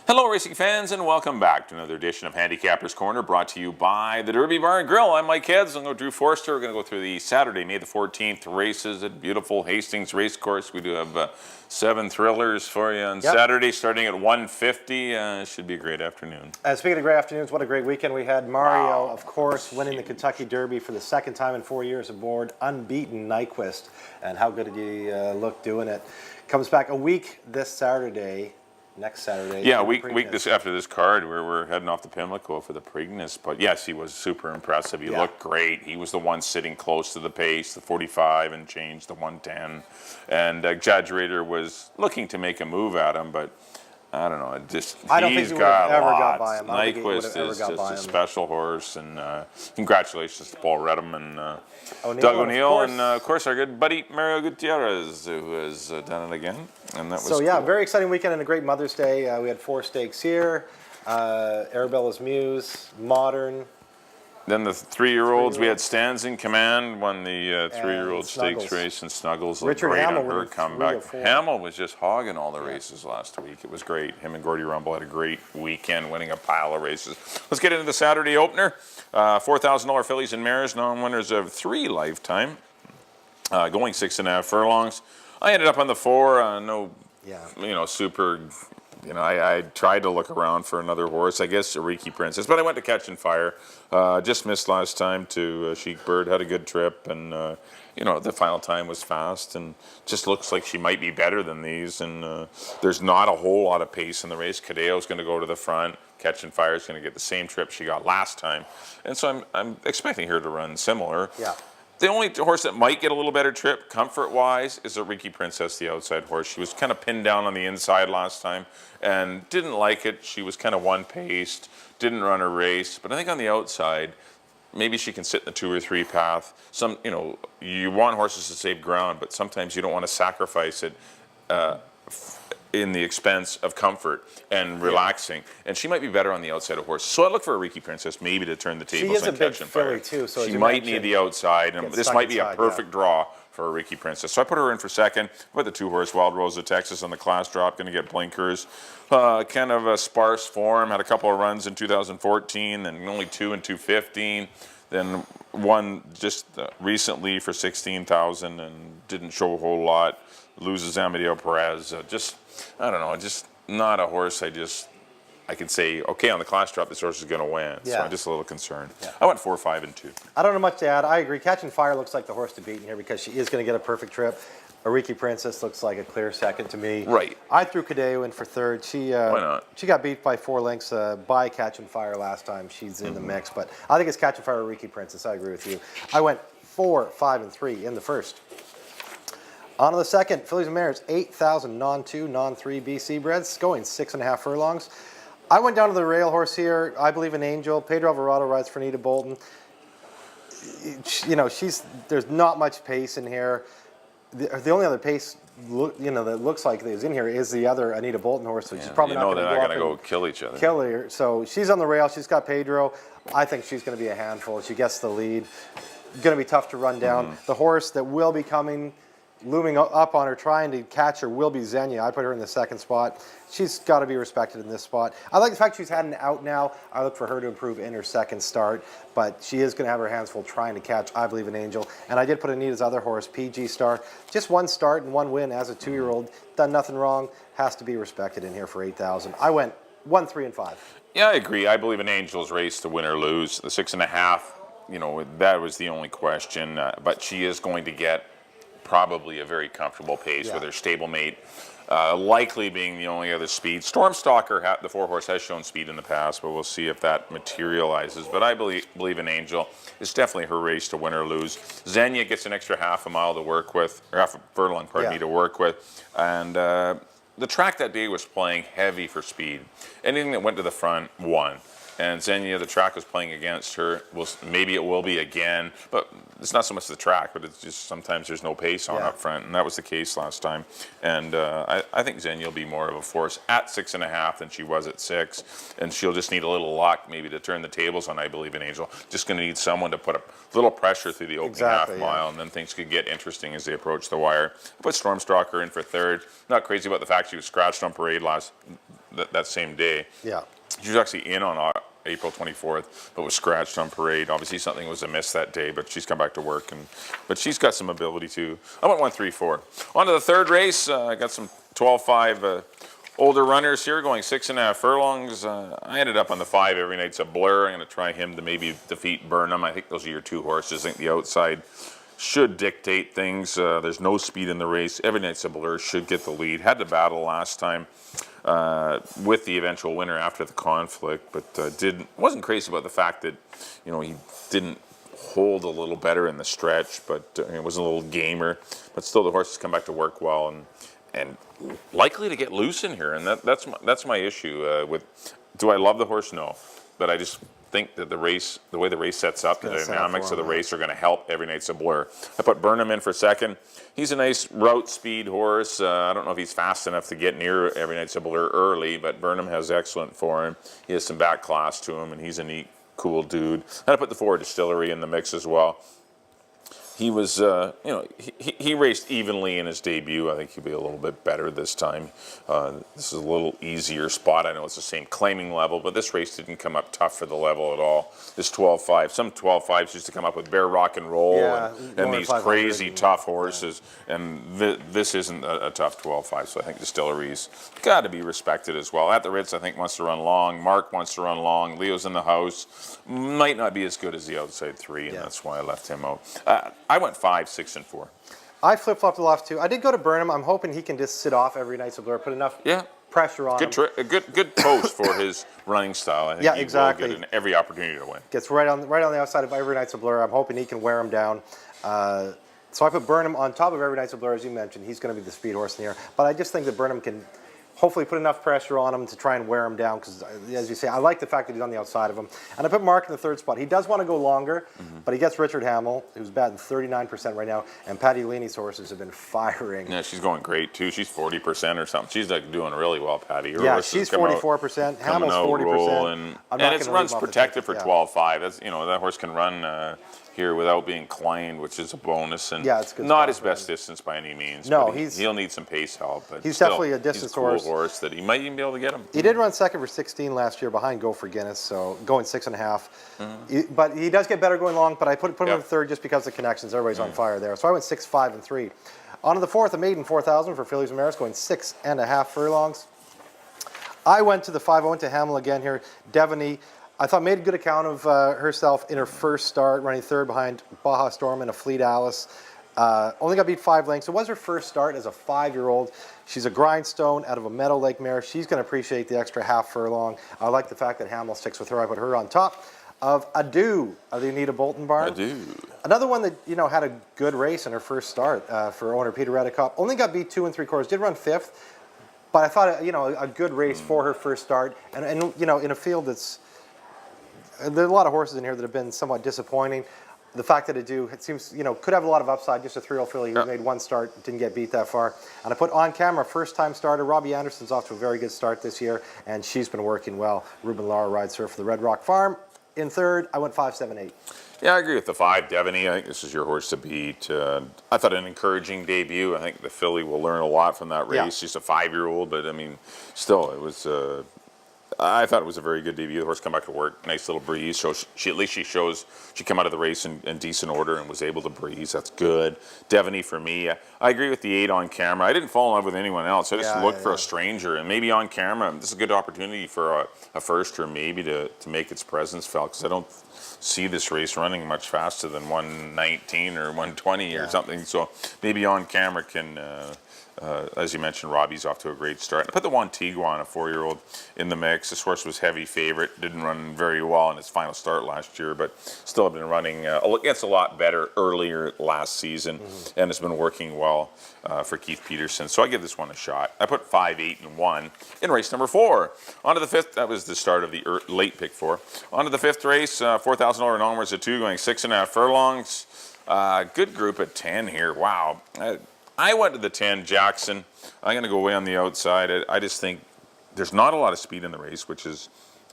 Hello, racing fans, and welcome back to another edition of Handicappers Corner, brought to you by the Derby Bar and Grill. I'm Mike Heads. I'm going to Drew Forster. We're going to go through the Saturday, May the 14th races at beautiful Hastings Racecourse. We do have 7 thrillers for you on Saturday, starting at 1:50. Should be a great afternoon. Speaking of great afternoons, what a great weekend we had. Mario, of course, winning the Kentucky Derby for the second time in 4 years aboard unbeaten Nyquist. And how good did he look doing it? Comes back a week this Saturday. Next Saturday. Yeah, week after this card, we're heading off to Pimlico for the Preakness. But yes, he was super impressive. He looked great. He was the one sitting close to the pace, the 45 and change, the 110. And Exaggerator was looking to make a move at him, but I don't know. I don't think he would have ever got by him. Nyquist is just a special horse, and congratulations to Paul Redham and Doug O'Neill, and of course our good buddy Mario Gutierrez, who has done it again. And that was cool. Very exciting weekend and a great Mother's Day. We had 4 stakes here: Arabella's Muse, Modern. Then the 3-year-olds, we had Stands in Command, won the 3-year-old stakes race, and Snuggles looked great on her comeback. Hamill was just hogging all the races last week. It was great. Him and Gordy Rumble had a great weekend, winning a pile of races. Let's get into the Saturday opener. $4,000 fillies and mares, non-winners of 3 lifetime, going 6.5 furlongs. I ended up on the 4. Super. I tried to look around for another horse, I guess Ariki Princess, but I went to Catch and Fire. Just missed last time to Chic Bird, had a good trip, and the final time was fast, and just looks like she might be better than these, and there's not a whole lot of pace in the race. Cadeo's going to go to the front. Catch and Fire is going to get the same trip she got last time, and so I'm expecting her to run similar. Yeah. The only horse that might get a little better trip, comfort-wise, is Ariki Princess, the outside horse. She was kind of pinned down on the inside last time and didn't like it. She was kind of one-paced, didn't run a race. But I think on the outside, maybe she can sit in the 2 or 3 path. You want horses to save ground, but sometimes you don't want to sacrifice it in the expense of comfort and relaxing, and she might be better on the outside of horses. So I look for a Ariki Princess maybe to turn the tables on Catch and Fire. Too, so she might need the outside, and this might be a perfect draw for a Ariki Princess. So I put her in for second. Put the 2-horse Wild Rose of Texas on the class drop, going to get blinkers. Kind of a sparse form. Had a couple of runs in 2014, and only 2 in 2015. Then won just recently for 16,000 and didn't show a whole lot. Loses Amadeo Perez. I don't know, just not a horse I can say, okay, on the class drop, this horse is going to win. So I'm just a little concerned. Yeah. I went 4, 5, and 2. I don't know much to add. I agree. Catch and Fire looks like the horse to beat in here because she is going to get a perfect trip. Ariki Princess looks like a clear second to me. Right. I threw Cadeo in for third. Why not? She got beat by 4 lengths by Catch and Fire last time. She's in the mix, but I think it's Catch and Fire, Ariki Princess. I agree with you. I went 4, 5, and 3 in the first. On to the second, fillies and mares, 8,000 non-2, non-3 BC breds, going 6.5 furlongs. I went down to the rail horse here. I Believe in Angel. Pedro Alvarado rides for Anita Bolton. There's not much pace in here. The only other pace, that looks like is in here is the other Anita Bolton horse, which is probably not going to go up. They're not going to go kill each other. Kill her. So she's on the rail. She's got Pedro. I think she's going to be a handful. She gets the lead. Going to be tough to run down. The horse that will be coming, looming up on her, trying to catch her, will be Xenia. I put her in the second spot. She's got to be respected in this spot. I like the fact she's had an out now. I look for her to improve in her second start, but she is going to have her hands full trying to catch I Believe in Angel. And I did put Anita's other horse, PG Star. Just 1 start and 1 win as a 2-year-old. Done nothing wrong. Has to be respected in here for 8,000. I went 1, 3, and 5. Yeah, I agree. I Believe in Angel's race to win or lose. The 6.5, that was the only question. But she is going to get probably a very comfortable pace with her stablemate, likely being the only other speed. Stormstalker, the 4-horse, has shown speed in the past, but we'll see if that materializes. But I believe in Angel. It's definitely her race to win or lose. Xenia gets an extra half a mile to work with, or half a furlong, to work with. And the track that day was playing heavy for speed. Anything that went to the front won. And Xenia, the track was playing against her. Maybe it will be again, but it's not so much the track, but it's just sometimes there's no pace on up front, and that was the case last time. And I think Xenia will be more of a force at 6.5 than she was at 6, and she'll just need a little luck maybe to turn the tables on I Believe in Angel. Just going to need someone to put a little pressure through the opening half mile, and then things could get interesting as they approach the wire. I put Stormstalker in for third. Not crazy about the fact she was scratched on parade that same day. Yeah. She was actually in on April 24th, but was scratched on parade. Obviously, something was amiss that day, but she's come back to work, but she's got some ability too. I went 1-3-4. On to the third race. I got some 12-5 older runners here going 6.5 furlongs. I ended up on the 5 Every Night's a Blur. I'm going to try him to maybe defeat Burnham. I think those are your 2 horses. I think the outside should dictate things. There's no speed in the race. Every Night's a Blur should get the lead. Had to battle last time with the eventual winner after the conflict, but wasn't crazy about the fact that he didn't hold a little better in the stretch, but it was a little gamer. But still, the horse has come back to work well and likely to get loose in here, and that's my issue with. Do I love the horse? No, but I just think that the way the race sets up, the dynamics of the race are going to help Every Night's a Blur. I put Burnham in for second. He's a nice route speed horse. I don't know if he's fast enough to get near Every Night's a Blur early, but Burnham has excellent form. He has some back class to him, and he's a neat, cool dude. And I put the 4 Distillery in the mix as well. He was, he raced evenly in his debut. I think he'll be a little bit better this time. This is a little easier spot. I know it's the same claiming level, but this race didn't come up tough for the level at all. This 12-5, some 12-5s used to come up with Bear Rock and Roll and these crazy tough horses, and this isn't a tough 12-5, so I think Distillery's got to be respected as well. At the Ritz, I think wants to run long. Mark wants to run long. Leo's in the house. Might not be as good as the outside 3, and that's why I left him out. I went 5, 6, and 4. I flip-flopped the last 2. I did go to Burnham. I'm hoping he can just sit off Every Night's a Blur, put enough pressure on him. A good post for his running style. I think he will get every opportunity to win. Gets right on the outside of Every Night's a Blur. I'm hoping he can wear him down. So I put Burnham on top of Every Night's a Blur, as you mentioned. He's going to be the speed horse in the air. But I just think that Burnham can hopefully put enough pressure on him to try and wear him down, because, as you say, I like the fact that he's on the outside of him. And I put Mark in the 3rd spot. He does want to go longer, but he gets Richard Hamill, who's batting 39% right now, and Patty Leaney's horses have been firing. Yeah, she's going great, too. She's 40% or something. She's doing really well, Patty. Her she's 44%. Hamill's 40%. And it runs protected for 12-5. That's, that horse can run here without being claimed, which is a bonus, and it's good not his best distance by any means. No, he'll need some pace help. But he's definitely a distance horse. Horse that he might even be able to get him. He did run second for 16 last year behind Go for Guinness, so going 6.5. But he does get better going long. But I put him in 3rd just because of the connections. Everybody's on fire there. So I went 6, 5, and 3. On to the 4th, a maiden 4,000 for Fillies and Mares, going 6.5 furlongs. I went to the 5. I went to Hamill again here. Devaney, I thought, made a good account of herself in her first start, running 3rd behind Baja Storm and a Fleet Alice. Only got beat 5 lengths. It was her first start as a 5-year-old. She's a grindstone out of a Meadow Lake mare. She's going to appreciate the extra half furlong. I like the fact that Hamill sticks with her. I put her on top of Ado of the Anita Bolton barn. Ado. Another one that had a good race in her first start for owner Peter Redekop. Only got beat 2 3/4. Did run 5th, but I thought a good race for her first start. And in a field that's there are a lot of horses in here that have been somewhat disappointing. The fact that it seems, could have a lot of upside. Just a 3-year-old filly who made 1 start, didn't get beat that far. And I put on camera, first-time starter. Robbie Anderson's off to a very good start this year, and she's been working well. Ruben Lara rides her for the Red Rock Farm. In 3rd, I went 5, 7, 8. Yeah, I agree with the 5, Devaney. I think this is your horse to beat. I thought an encouraging debut. I think the filly will learn a lot from that race. Yeah. She's a 5-year-old, but, still, it was... I thought it was a very good debut. The horse come back to work, nice little breeze. So she at least shows she came out of the race in decent order and was able to breeze. That's good. Devaney for me. I agree with the 8 on camera. I didn't fall in love with anyone else. I just looked for a stranger, and maybe on camera, this is a good opportunity for a firster maybe to make its presence felt, because I don't see this race running much faster than 119 or 120 or something. So maybe on camera can. As you mentioned, Robbie's off to a great start. I put the Juan Tiguan, a 4-year-old, in the mix. This horse was heavy favorite. Didn't run very well in his final start last year, but still have been running against a lot better earlier last season, and it's been working well for Keith Peterson. So I give this one a shot. I put 5, 8, and 1 in race number 4. On to the 5th. That was the start of the late pick 4. On to the 5th race, $4,000 and onwards at 2, going 6.5 furlongs. Good group at 10 here. Wow. I went to the 10, Jackson. I'm going to go away on the outside. I just think there's not a lot of speed in the race, which is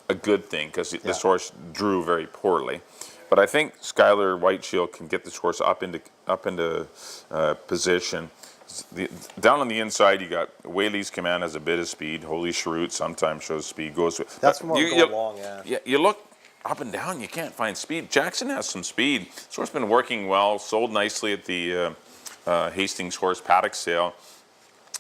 a good thing, because this horse drew very poorly. But I think Skylar Whiteshield can get this horse up into up into position. Down on the inside, you got Whaley's Command has a bit of speed. Holy Shroot sometimes shows speed. That's more going long, yeah. You look up and down, you can't find speed. Jackson has some speed. This horse been working well, sold nicely at the Hastings Horse Paddock sale.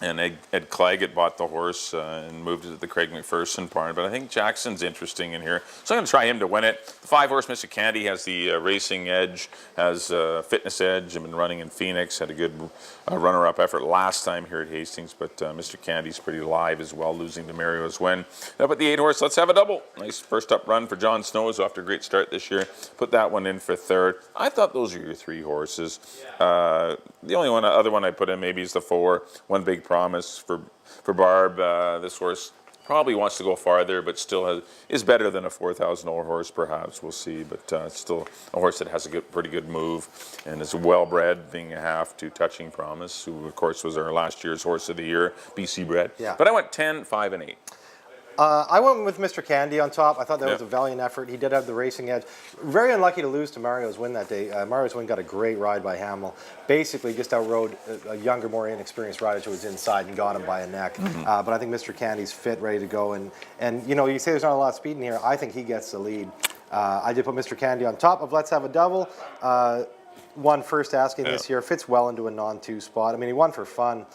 And Ed Claggett bought the horse and moved it to the Craig McPherson barn. But I think Jackson's interesting in here. So I'm going to try him to win it. The 5-horse Mr. Candy has the racing edge, has fitness edge. I've been running in Phoenix, had a good runner-up effort last time here at Hastings. But Mr. Candy's pretty live as well, losing to Mario's win. Now, but the 8-horse, let's have a double. Nice first-up run for John Snows after a great start this year. Put that one in for third. I thought those are your 3 horses. The only other one I put in maybe is the 4, One Big Promise for Barb. This horse probably wants to go farther, but still is better than a $4,000 horse, perhaps. We'll see, but still a horse that has a pretty good move and is well-bred, being a half to Touching Promise, who, of course, was our last year's Horse of the Year, BC bred. Yeah. But I went 10, 5, and 8. I went with Mr. Candy on top. I thought that was a valiant effort. He did have the racing edge. Very unlucky to lose to Mario's win that day. Mario's win got a great ride by Hamill. Basically just outrode a younger, more inexperienced rider who was inside and got him by a neck. But I think Mr. Candy's fit, ready to go. And you know, you say there's not a lot of speed in here. I think he gets the lead. I did put Mr. Candy on top of Let's Have a Double. Won first asking this year. Fits well into a non-2 spot. I mean, he won for fun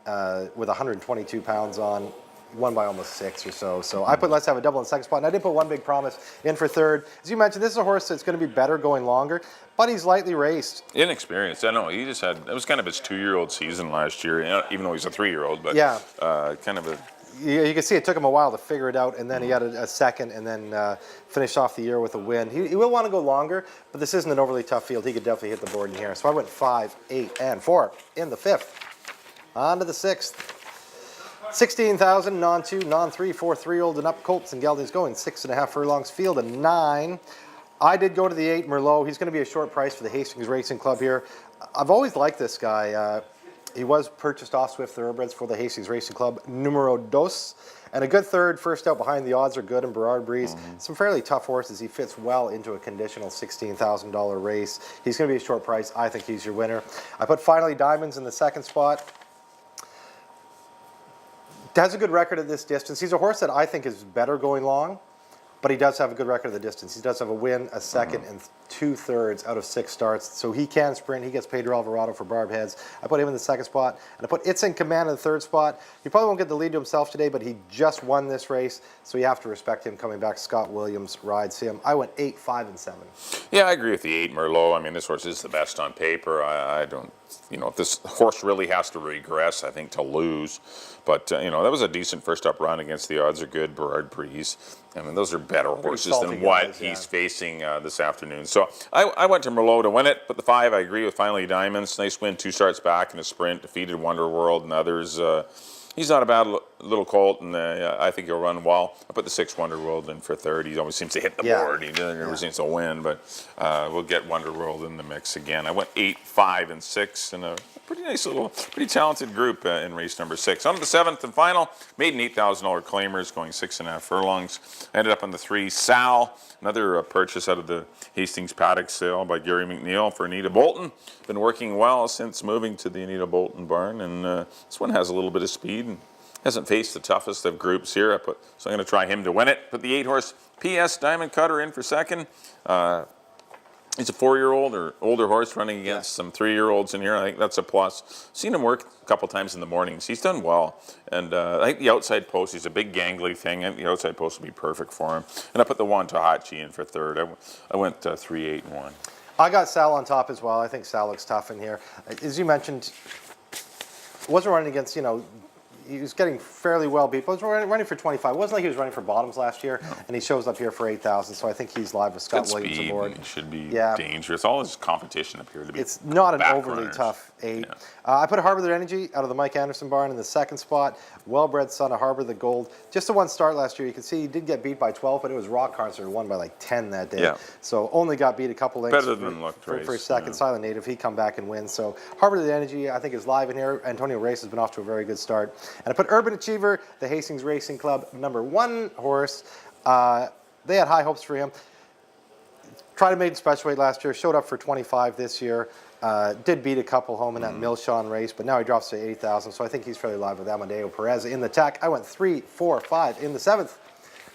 with 122 pounds on. Won by almost 6 or so. So I put Let's Have a Double in the second spot, and I did put One Big Promise in for third. As you mentioned, this is a horse that's going to be better going longer, but he's lightly raced. Inexperienced. I know. He just had, it was kind of his 2-year-old season last year, even though he's a 3-year-old, but kind of a... You can see it took him a while to figure it out, and then he had a second, and then finished off the year with a win. He will want to go longer, but this isn't an overly tough field. He could definitely hit the board in here. So I went 5, 8, and 4 in the 5th. On to the 6th. 16,000, non-2, non-3, 4 3-year-olds and up. Colts and geldings going 6.5 furlongs, field of 9. I did go to the 8, Merlot. He's going to be a short price for the Hastings Racing Club here. I've always liked this guy. He was purchased off Swift Thoroughbreds for the Hastings Racing Club, numero dos. And a good third, first out behind. The odds are good, and Berard Breeze. Some fairly tough horses. He fits well into a conditional $16,000 race. He's going to be a short price. I think he's your winner. I put Finally Diamonds in the second spot. Has a good record at this distance. He's a horse that I think is better going long, but he does have a good record at the distance. He does have a win, a second, and 2/3 out of 6 starts. So he can sprint. He gets Pedro Alvarado for Barb Heads. I put him in the second spot, and I put It's in Command in the third spot. He probably won't get the lead to himself today, but he just won this race, so you have to respect him coming back. Scott Williams rides him. I went 8, 5, and 7. Yeah, I agree with the 8, Merlot. I mean, this horse is the best on paper. I don't, if this horse really has to regress, I think, to lose. But, that was a decent first-up run against the odds are good, Berard Breeze. I mean, those are better horses than what he's facing this afternoon. So I went to Merlot to win it, but the 5, I agree with Finally Diamonds. Nice win, 2 starts back in a sprint, defeated Wonder World and others. He's not a bad little colt, and I think he'll run well. I put the 6 Wonder World in for third. He always seems to hit the board. He never seems to win, but we'll get Wonder World in the mix again. I went 8, 5, and 6 in a pretty nice little, pretty talented group in race number 6. On to the 7th and final. Made an $8,000 claimers going 6.5 furlongs. Ended up on the 3, Sal. Another purchase out of the Hastings Paddock sale by Gary McNeil for Anita Bolton. Been working well since moving to the Anita Bolton barn, and this one has a little bit of speed and hasn't faced the toughest of groups here. So I'm going to try him to win it. Put the 8-horse PS Diamond Cutter in for second. He's a 4-year-old or older horse running against some 3-year-olds in here. I think that's a plus. Seen him work a couple times in the mornings. He's done well. And I think the outside post, he's a big gangly thing. And the outside post will be perfect for him. And I put the 1 Tahachi in for third. I went 3, 8, and 1. I got Sal on top as well. I think Sal looks tough in here. As you mentioned, wasn't running against, he was getting fairly well beat, but was running for 25. It wasn't like he was running for bottoms last year, and he shows up here for 8,000, so I think he's live with Scott Williams aboard. He should be dangerous. All his competition appeared to be It's not an overly tough 8. Yeah. I put Harbor the Energy out of the Mike Anderson barn in the second spot. Well-bred son of Harbor the Gold. Just the one start last year. You can see he did get beat by 12, but it was Rock Concert who won by like 10 that day. Yeah. So only got beat a couple lengths for second. Silent Native, he come back and win. So Harbor the Energy, I think, is live in here. Antonio Race has been off to a very good start. And I put Urban Achiever, the Hastings Racing Club, number 1 horse. They had high hopes for him. Tried to make special weight last year, showed up for 25 this year. Did beat a couple home in that Milshon race, but now he drops to 80,000. So I think he's fairly live with Amadeo Perez in the tack. I went 3, 4, 5 in the 7th.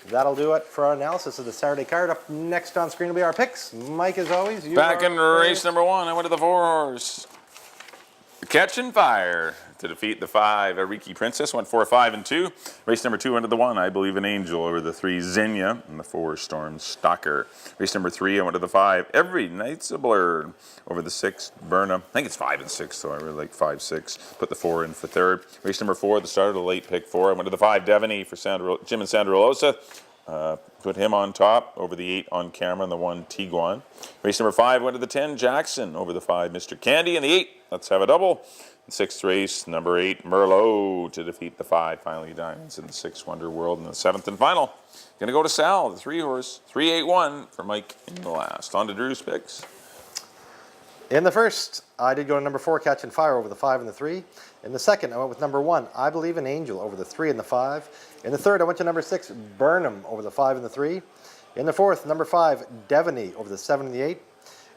That'll do it for our analysis of the Saturday card. Up next on screen will be our picks. Mike, as always, you Back are in race number 1, I went to the 4-horse. Catching Fire to defeat the 5. Ariki Princess went 4, 5, and 2. Race number 2 under the 1. I Believe in Angel over the 3. Xenia and the 4. Storm Stalker. Race number 3. I went to the 5. Every Night's a Blur over the 6. Burnham. I think it's 5 and 6, so I really like 5, 6. Put the 4 in for 3rd. Race number 4. The start of the late pick 4. I went to the 5. Devaney for Jim and Sandra Rosa. Put him on top over the 8 On Camera and the 1 Tiguan. Race number 5 went to the 10 Jackson over the 5 Mr. Candy and the 8 Let's Have a Double. The 6th race, number 8 Merlot to defeat the 5 Finally Diamonds in the 6 Wonder World. And the 7th and final, going to go to Sal, the 3-horse, 381 for Mike in the last. On to Drew's picks. In the first, I did go to number 4, Catching Fire over the 5 and the 3. In the second, I went with number 1, I Believe in Angel over the 3 and the 5. In the third, I went to number 6, Burnham over the 5 and the 3. In the fourth, number 5, Devaney over the 7 and the 8.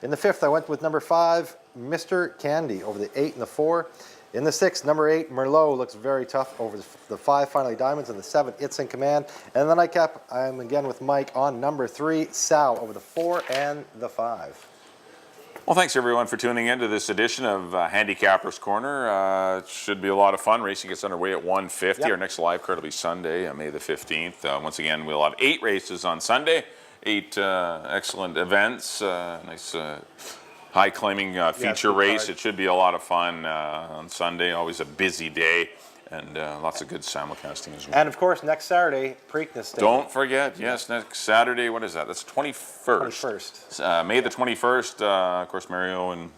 In the fifth, I went with number 5, Mr. Candy over the 8 and the 4. In the sixth, number 8, Merlot looks very tough over the 5 Finally Diamonds. And the 7, It's in Command. And the nightcap, I'm again with Mike on number 3, Sal over the 4 and the 5. Well, thanks everyone for tuning in to this edition of Handicappers Corner. It should be a lot of fun. Racing gets underway at 1:50. Yep. Our next live card will be Sunday, May the 15th. Once again, we'll have 8 races on Sunday, 8 excellent events. Nice high claiming feature race. Card. It should be a lot of fun on Sunday. Always a busy day. And lots of good simulcasting as well. And of course, next Saturday, Preakness Day. Don't forget, yes, next Saturday, what is that? That's 21st. May the 21st, of course, Mario and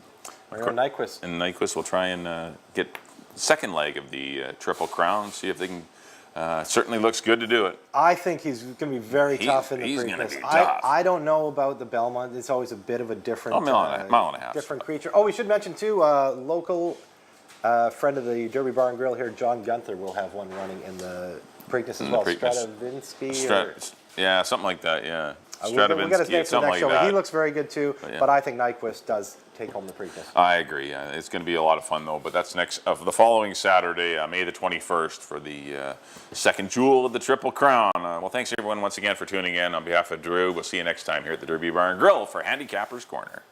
Nyquist. And Nyquist will try and get second leg of the Triple Crown, see if they can. Certainly looks good to do it. I think he's going to be very tough in the He's Preakness. going to be tough. I don't know about the Belmont. It's always a bit of a different, mile and a half. different creature. Oh, we should mention too, local friend of the Derby Bar and Grill here, John Gunther, will have one running in the Preakness as well. Stradavinsky. Yeah, something like that. Yeah, we'll get his name for the next something like show. that. He looks very good too, but I think Nyquist does take home the Preakness. I agree. Yeah. It's going to be a lot of fun though. But that's next the following Saturday, May the 21st, for the second jewel of the Triple Crown. Well, thanks everyone once again for tuning in. On behalf of Drew, we'll see you next time here at the Derby Bar and Grill for Handicappers Corner.